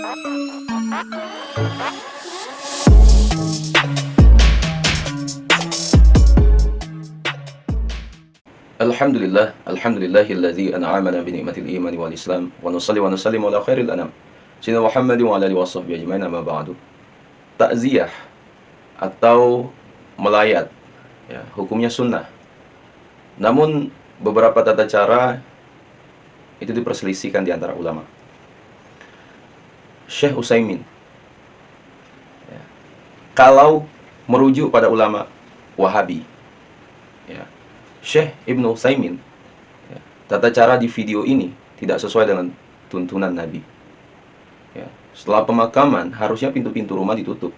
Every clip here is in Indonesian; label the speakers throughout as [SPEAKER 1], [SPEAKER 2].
[SPEAKER 1] Alhamdulillahilladzi an'amana bi ni'matil iman wal islam wa nusalli wa nusallimu ala khairil anam sayyidina Muhammad wa ala alihi washabbihi ajmain, amma ba'du. Takziah atau melayat, ya, hukumnya sunnah. Namun beberapa tata cara itu diperselisihkan di antara ulama. Syekh Utsaimin, ya, kalau merujuk pada ulama Wahabi, ya, Syekh Ibnu Utsaimin, ya, tata cara di video ini tidak sesuai dengan tuntunan Nabi. Ya, setelah pemakaman harusnya pintu-pintu rumah ditutup.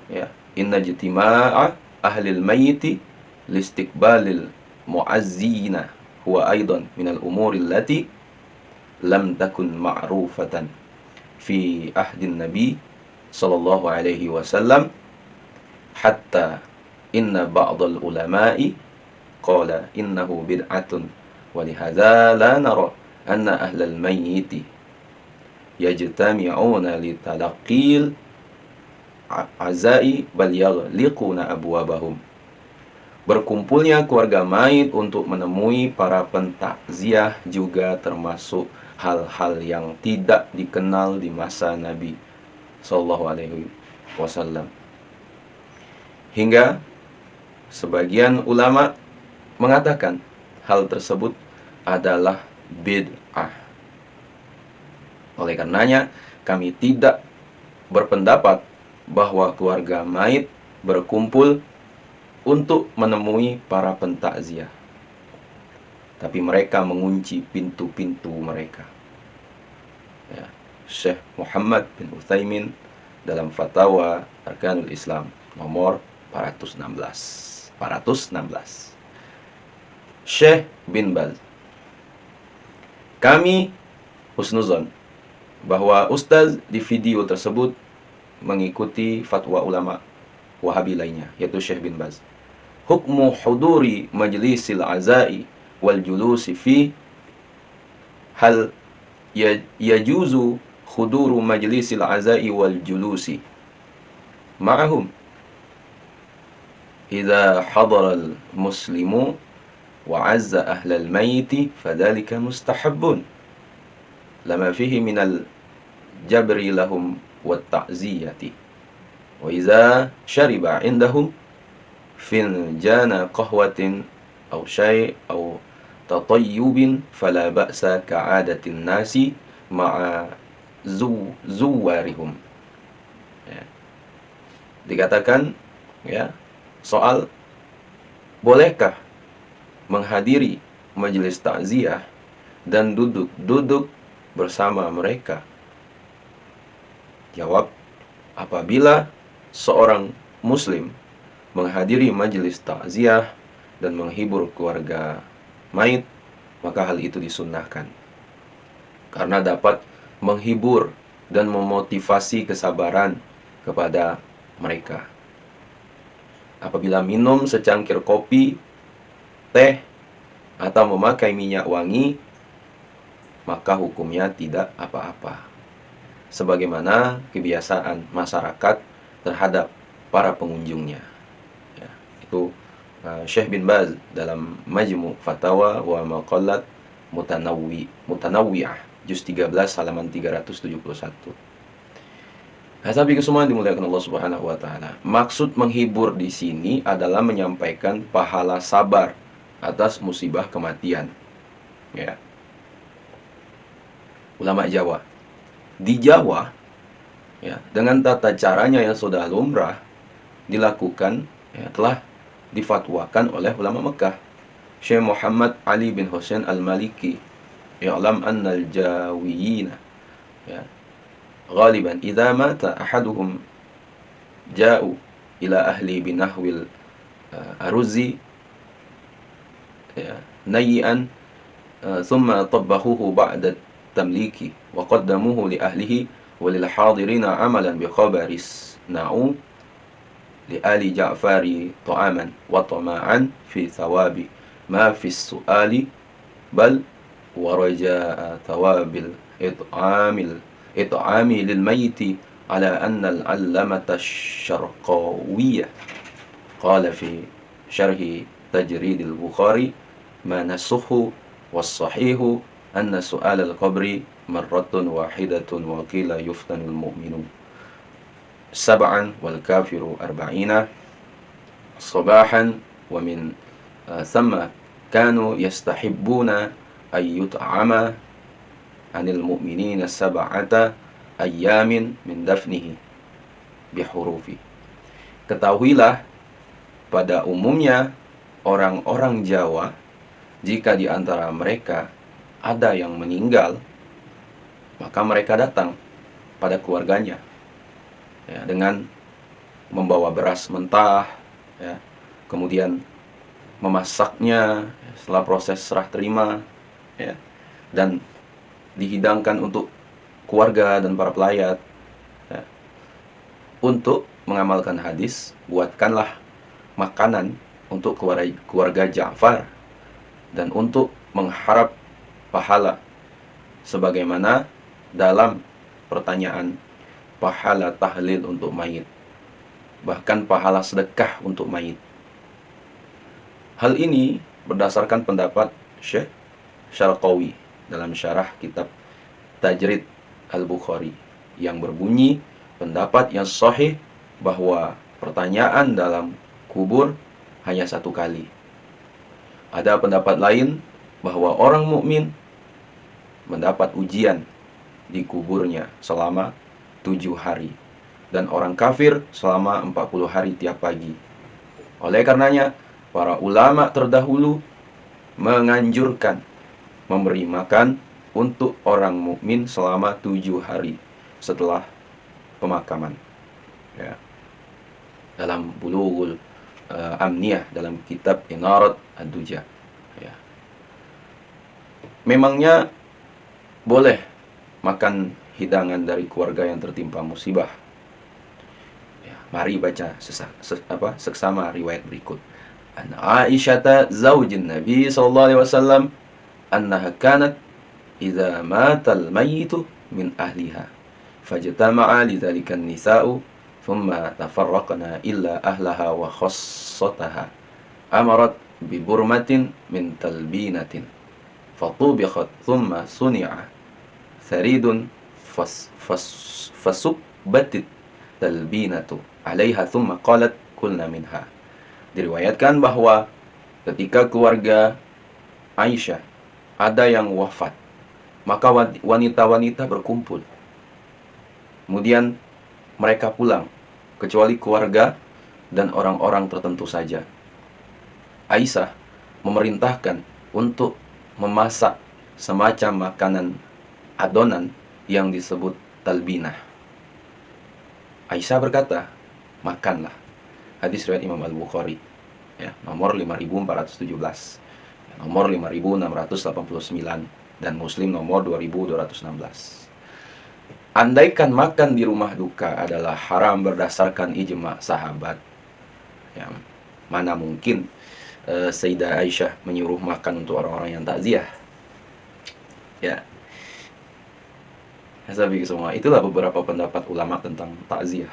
[SPEAKER 1] Ya, inna jtima'a ahlil mayyiti listiqbalil mu'azzina huwa aidan minal umuri allati lam takun ma'rufatan fi ahdin Nabi sallallahu alaihi wasallam, hatta inna ba'dal ulama'i qala innahu bid'atun wa lihadza la nara anna ahlal mayyiti yajtami'una li talaqqil azai bal yaghliquna abwabahum. Berkumpulnya keluarga mayit untuk menemui para pentakziah juga termasuk hal-hal yang tidak dikenal di masa Nabi sallallahu alaihi wasallam. Hingga sebagian ulama mengatakan hal tersebut adalah bid'ah. Oleh karenanya, kami tidak berpendapat bahwa keluarga mayit berkumpul untuk menemui para pentakziah, tapi mereka mengunci pintu-pintu mereka. Ya, Syekh Muhammad bin Utsaimin dalam Fatwa Arkanul Islam nomor 416. Syekh bin Baz, kami husnuzon bahwa ustaz di video tersebut mengikuti fatwa ulama Wahabi lainnya, yaitu Syekh bin Baz. Hukmu huduri majlisil azai wal julusi fi, hal yajuzu huduru majlisil azai wal julusi ma'ahum idza hadara al muslimu wa azza ahlal mayyiti fadhalika mustahabbun lama fihi minal jabri lahum wa ta'ziyati, wa idza syariba indahum finjana qahwatin aw syai' aw tatayyubin fala ba'sa ka'adatin nasi ma'a zuwarihum. Ya. Dikatakan, ya, soal bolehkah menghadiri majelis takziah dan duduk bersama mereka. Jawab, apabila seorang muslim menghadiri majelis takziah dan menghibur keluarga mayit, maka hal itu disunnahkan karena dapat menghibur dan memotivasi kesabaran kepada mereka. Apabila minum secangkir kopi, teh, atau memakai minyak wangi, maka hukumnya tidak apa-apa, sebagaimana kebiasaan masyarakat terhadap para pengunjungnya. Ya, itu Syekh bin Baz dalam Majmu' Fatawa wa Maqalat Mutanawwi'ah juz 13 halaman 371. Tapi semua dimuliakan Allah Subhanahu wa taala. Maksud menghibur di sini adalah menyampaikan pahala sabar atas musibah kematian. Ya. Ulama Jawa. Di Jawa, ya, dengan tata caranya yang sudah lumrah dilakukan, ya, telah difatwakan oleh ulama Mekah. Syekh Muhammad Ali bin Husain Al-Maliki, ya'lam anna al-jawiyina, ya, ghaliban idza mata ahaduhum ja'u ila ahli binahwil aruzi, ya, nayyan thumma tabbahuhu ba'da tamliki wa qaddamuhu li ahlihi wa lil hadirina amalan bi khabaris na'u li ali Ja'fari ta'aman wa tama'an fi thawabi ma fi su'ali bal wa raja'a thawabil it'amil it'ami lil mayyiti ala anna al-allamata asy-syarqawiyah qala fi syarhi tajrid al-Bukhari ma nasukhu was-sahihu anna su'al al-qabri marratun wahidatun wa qila yuftanul mu'minu sab'an wal kafiru arba'ina sabahan wa min thumma kanu yastahibbuna ay yut'ama anil mu'minina sab'ata ayyamin min dafnihi bihurufi. Ketahuilah, pada umumnya orang-orang Jawa, jika di antara mereka ada yang meninggal, maka mereka datang pada keluarganya, ya, dengan membawa beras mentah, ya, kemudian memasaknya setelah proses serah terima, ya, dan dihidangkan untuk keluarga dan para pelayat, ya. Untuk mengamalkan hadis, buatkanlah makanan untuk keluarga Ja'far dan untuk mengharap pahala, sebagaimana dalam pertanyaan pahala tahlil untuk mayit, bahkan pahala sedekah untuk mayit. Hal ini berdasarkan pendapat Syekh Syarqawi dalam syarah kitab Tajrid al-Bukhari, yang berbunyi pendapat yang sahih bahwa pertanyaan dalam kubur hanya satu kali. Ada pendapat lain bahwa orang mukmin mendapat ujian di kuburnya selama 7 hari dan orang kafir selama 40 hari tiap pagi. Oleh karenanya, para ulama terdahulu menganjurkan memberi makan untuk orang mukmin selama 7 hari setelah pemakaman, ya. Dalam Bulughul Amniyah, dalam kitab Inarat ad-Duja, ya. Memangnya boleh makan hidangan dari keluarga yang tertimpa musibah, ya. Mari baca seksama riwayat berikut. An Aisyata zaujin Nabi sallallahu alaihi wasallam annaha kanat idza matal mayyitu min ahliha fajtama'a lidzalika an-nisa'u thumma tafarraqna illa ahlaha wa khassataha amarat bi burmatin min talbinatin fatubikhat thumma suni'a tharidun fasubbatit talbinatu 'alaiha thumma qalat kulna minha. Diriwayatkan bahwa ketika keluarga Aisyah ada yang wafat, maka wanita-wanita berkumpul. Kemudian mereka pulang, kecuali keluarga dan orang-orang tertentu saja. Aisyah memerintahkan untuk memasak semacam makanan adonan yang disebut talbinah. Aisyah berkata, makanlah. Hadis riwayat Imam Al-Bukhari, ya, nomor 5417, nomor 5689, dan Muslim nomor 2216. Andaikan makan di rumah duka adalah haram berdasarkan ijma' sahabat, ya, mana mungkin Sayyidah Aisyah menyuruh makan untuk orang-orang yang takziah, ya. Sahabat semua, itulah beberapa pendapat ulama tentang takziah.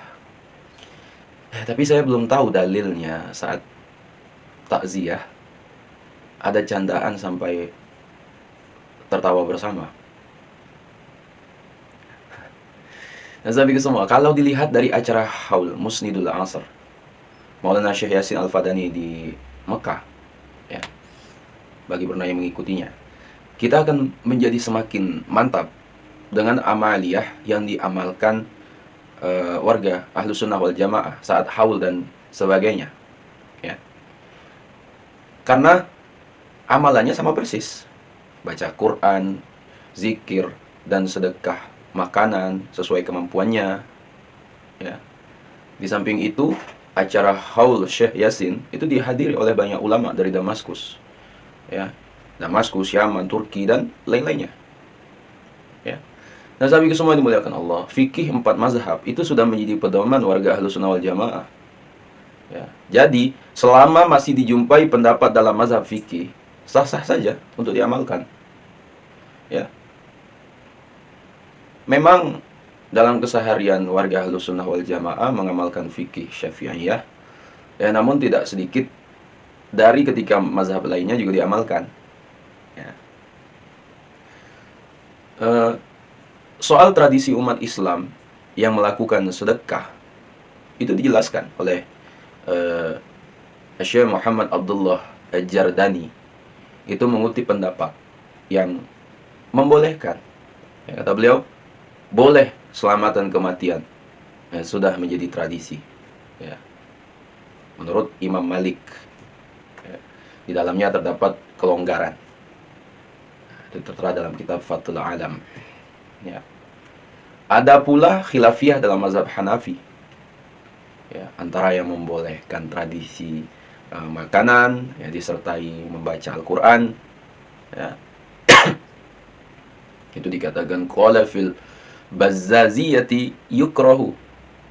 [SPEAKER 1] Tapi saya belum tahu dalilnya saat takziah ada candaan sampai tertawa bersama. Sahabat semua, kalau dilihat dari acara Haul Musnidul Asr Maulana Syekh Yasin Al-Fadani di Mekah, ya, bagi bernaya mengikutinya, kita akan menjadi semakin mantap dengan amaliyah yang diamalkan warga Ahlus Sunnah wal Jamaah saat haul dan sebagainya, ya. Karena amalannya sama persis, baca Quran, zikir, dan sedekah makanan sesuai kemampuannya, ya. Di samping itu, acara haul Syekh Yasin itu dihadiri oleh banyak ulama dari Damaskus, ya, Damaskus, Yaman, Turki, dan lain-lainnya, ya. Nah, sahabat semua dimuliakan Allah, fikih 4 mazhab itu sudah menjadi pedoman warga Ahlus Sunnah wal Jamaah, ya. Jadi, selama masih dijumpai pendapat dalam mazhab fikih, sah-sah saja untuk diamalkan, ya. Memang dalam keseharian warga Ahlussunnah wal Jamaah mengamalkan fikih Syafi'iyah, ya, namun tidak sedikit dari ketika mazhab lainnya juga diamalkan. Ya. Soal tradisi umat Islam yang melakukan sedekah itu dijelaskan oleh Syekh Muhammad Abdullah Al-Jardani. Itu mengutip pendapat yang membolehkan. Ya, kata beliau, boleh selamatan kematian. Ya, sudah menjadi tradisi. Ya. Menurut Imam Malik, ya, di dalamnya terdapat kelonggaran. Itu tertera dalam kitab Fathul Alam. Ya. Ada pula khilafiyah dalam mazhab Hanafi. Ya, antara yang membolehkan tradisi makanan, ya, disertai membaca Al-Quran. Ya. Itu dikatakan qala fil bazzaziyati yukrahu,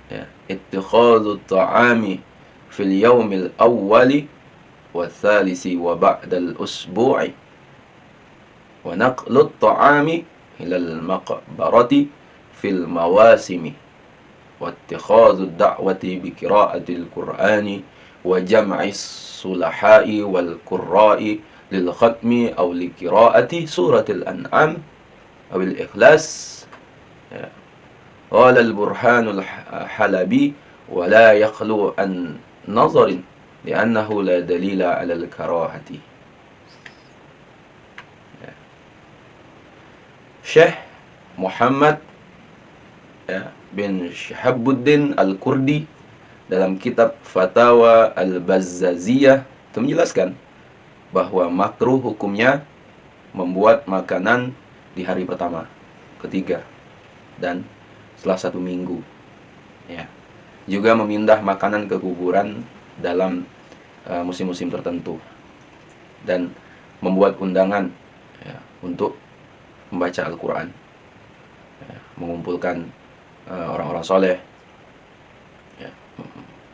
[SPEAKER 1] ya, ittikhadhu ta'ami fil yaumil awwali wa thalisi wa ba'dal usbu'i wa naqlu ta'ami ilal maqbarati fil mawasimi wa ittikhadhu da'wati bi qira'atil qur'ani wa jam'i sulahai wal qurra'i lil khatmi aw li qira'ati suratil an'am aw al ikhlas. Ya. Qala al-Burhanul Halabi wa la yakhlu an nazarin li'annahu la dalila 'ala al-karahati. Ya. Syekh Muhammad, ya, bin Shihabuddin Al-Kurdi dalam kitab Fatawa Al-Bazzaziyah itu menjelaskan bahwa makruh hukumnya membuat makanan di hari pertama, ketiga, dan setelah 1 minggu. Ya. Juga memindah makanan ke kuburan dalam musim-musim tertentu, dan membuat undangan, ya, untuk membaca Al-Quran, ya, mengumpulkan orang-orang soleh, ya,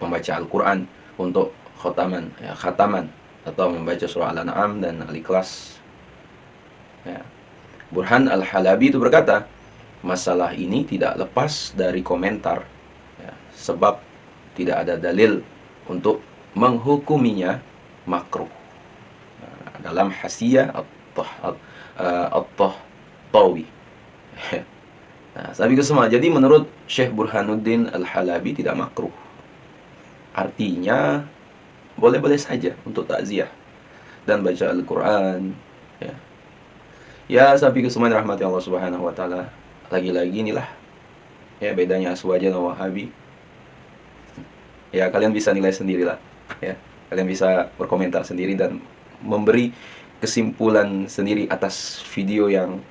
[SPEAKER 1] membaca Al-Quran untuk khataman, ya, khataman, atau membaca surah Al-An'am dan Al-Ikhlas. Ya. Burhan Al-Halabi itu berkata, masalah ini tidak lepas dari komentar, ya, sebab tidak ada dalil untuk menghukuminya makruh. Dalam Hasiyah At-Tahtawi. Nah, sahabat semua, jadi menurut Syekh Burhanuddin Al-Halabi tidak makruh. Artinya boleh-boleh saja untuk takziah dan baca Al-Quran. Ya, ya, sahabat semua rahmati Allah Subhanahu wa taala. Lagi-lagi inilah, ya, bedanya Aswaja dan Wahabi. Ya, kalian bisa nilai sendirilah. Ya, kalian bisa berkomentar sendiri dan memberi kesimpulan sendiri atas video yang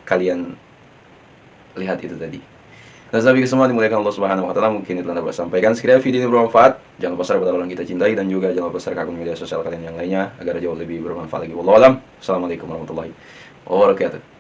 [SPEAKER 1] kalian lihat itu tadi. Dan sahabat semua dimuliakan Allah Subhanahu wa taala, mungkin itu yang dapat sampaikan. Sekiranya video ini bermanfaat, jangan lupa share kepada orang kita cintai, dan juga jangan lupa share ke akun media sosial kalian yang lainnya agar jauh lebih bermanfaat lagi. Wallahu a'lam. Assalamualaikum warahmatullahi wabarakatuh.